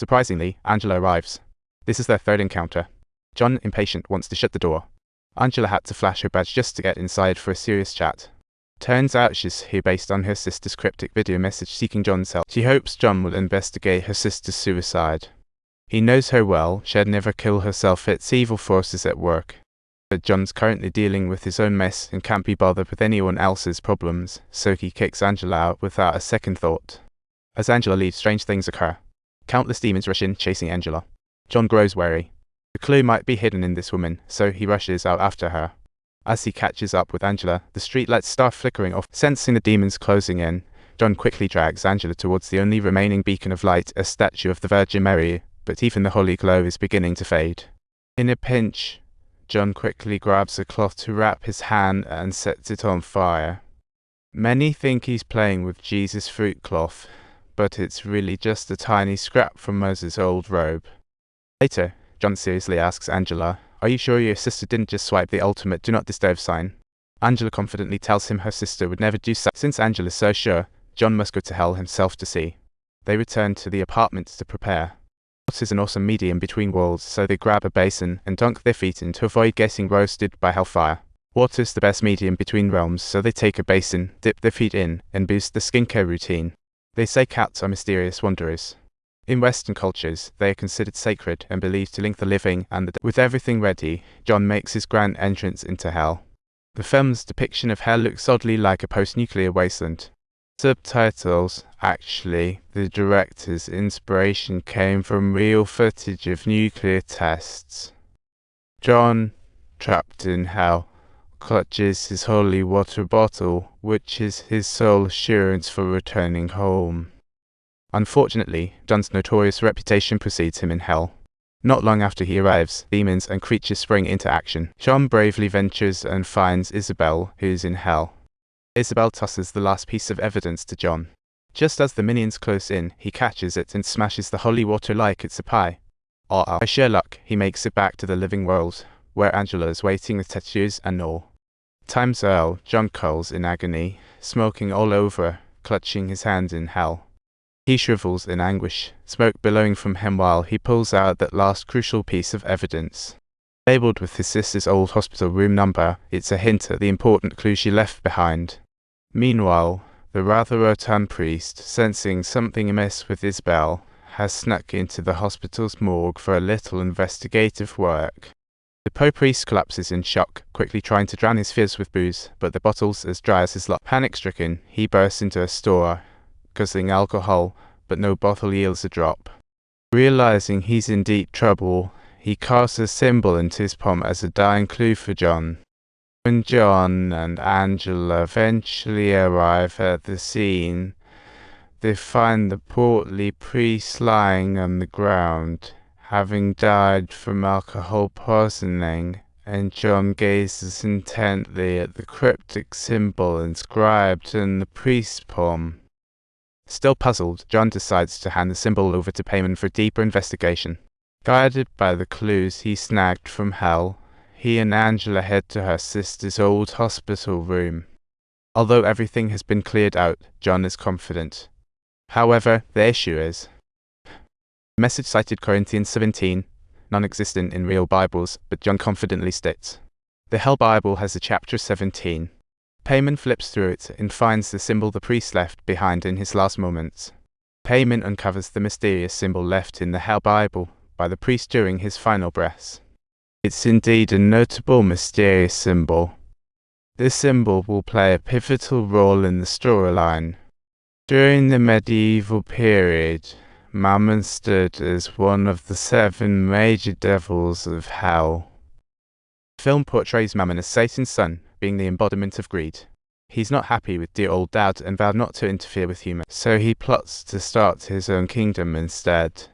Surprisingly, Angela arrives. This is their third encounter. John, impatient, wants to shut the door. Angela had to flash her badge just to get inside for a serious chat. Turns out she's here based on her sister's cryptic video message seeking John's help. She hopes John will investigate her sister's suicide. He knows her well, she'd never kill herself, it's evil forces at work. But John's currently dealing with his own mess and can't be bothered with anyone else's problems, so he kicks Angela out without a second thought. As Angela leaves, strange things occur. Countless demons rush in, chasing Angela. John grows wary. The clue might be hidden in this woman, so he rushes out after her. As he catches up with Angela, the streetlights start flickering off. Sensing the demons closing in, John quickly drags Angela towards the only remaining beacon of light, a statue of the Virgin Mary, but even the holy glow is beginning to fade. In a pinch, John quickly grabs a cloth to wrap his hand and sets it on fire. Many think he's playing with Jesus' fruit cloth, but it's really just a tiny scrap from Moses' old robe. Later, John seriously asks Angela, "Are you sure your sister didn't just swipe the ultimate do not disturb sign?" Angela confidently tells him her sister would never do so. Since Angela's so sure, John must go to hell himself to see. They return to the apartment to prepare. Water is an awesome medium between worlds, so they grab a basin and dunk their feet in to avoid getting roasted by hellfire. Water is the best medium between realms, so they take a basin, dip their feet in, and boost the skincare routine. They say cats are mysterious wanderers. In Western cultures, they are considered sacred and believed to link the living and the dead. With everything ready, John makes his grand entrance into hell. The film's depiction of hell looks oddly like a post-nuclear wasteland. Subtitles. Actually, the director's inspiration came from real footage of nuclear tests. John, trapped in hell, clutches his holy water bottle, which is his sole assurance for returning home. Unfortunately, John's notorious reputation precedes him in hell. Not long after he arrives, demons and creatures spring into action. John bravely ventures and finds Isabel, who's in hell. Isabel tosses the last piece of evidence to John. Just as the minions close in, he catches it and smashes the holy water like it's a pie. By sheer luck, he makes it back to the living world, where Angela is waiting with tattoos and all. Time's Earl, John culls in agony, smoking all over, clutching his hand in hell. He shrivels in anguish, smoke billowing from him while he pulls out that last crucial piece of evidence. Labeled with his sister's old hospital room number, it's a hint at the important clue she left behind. Meanwhile, the rather rotund priest, sensing something amiss with Isabel, has snuck into the hospital's morgue for a little investigative work. The Poe priest collapses in shock, quickly trying to drown his fears with booze, but the bottle's as dry as his luck. Panic-stricken, he bursts into a store, guzzling alcohol, but no bottle yields a drop. Realizing he's in deep trouble, he casts a symbol into his palm as a dying clue for John. When John and Angela eventually arrive at the scene, they find the portly priest lying on the ground, having died from alcohol poisoning, and John gazes intently at the cryptic symbol inscribed in the priest's palm. Still puzzled, John decides to hand the symbol over to Paimon for deeper investigation. Guided by the clues he snagged from hell, he and Angela head to her sister's old hospital room. Although everything has been cleared out, John is confident. However, the issue is, the message cited Corinthians 17, non-existent in real Bibles, but John confidently states. The Hell Bible has a chapter 17. Paimon flips through it and finds the symbol the priest left behind in his last moments. Paimon uncovers the mysterious symbol left in the Hell Bible by the priest during his final breaths. It's indeed a notable mysterious symbol. This symbol will play a pivotal role in the storyline. During the medieval period, Mammon stood as one of the 7 major devils of hell. The film portrays Mammon as Satan's son, being the embodiment of greed. He's not happy with dear old dad and vowed not to interfere with humans, so he plots to start his own kingdom instead.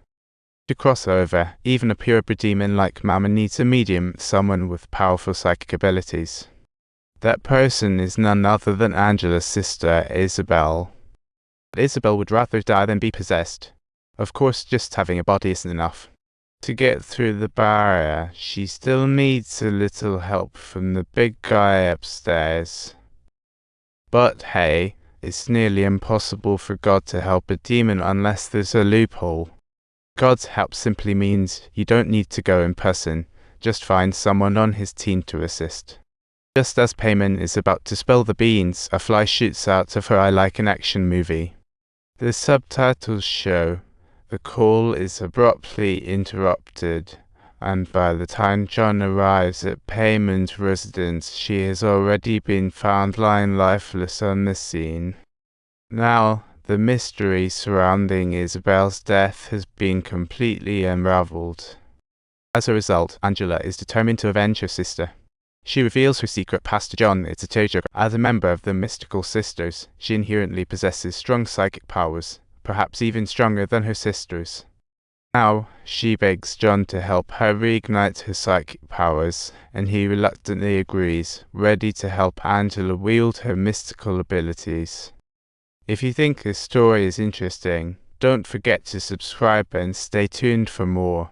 To cross over, even a purebred demon like Mammon needs a medium, someone with powerful psychic abilities. That person is none other than Angela's sister, Isabel. But Isabel would rather die than be possessed. Of course, just having a body isn't enough. To get through the barrier, she still needs a little help from the big guy upstairs. But hey, it's nearly impossible for God to help a demon unless there's a loophole. God's help simply means you don't need to go in person, just find someone on his team to assist. Just as Payman is about to spill the beans, a fly shoots out of her eye like an action movie. The subtitles show the call is abruptly interrupted, and by the time John arrives at Payman's residence, she has already been found lying lifeless on the scene. Now, the mystery surrounding Isabel's death has been completely unraveled. As a result, Angela is determined to avenge her sister. She reveals her secret past to John. It's a tearjerker. As a member of the Mystical Sisters, she inherently possesses strong psychic powers, perhaps even stronger than her sisters. Now, she begs John to help her reignite her psychic powers, and he reluctantly agrees, ready to help Angela wield her mystical abilities. If you think this story is interesting, don't forget to subscribe and stay tuned for more.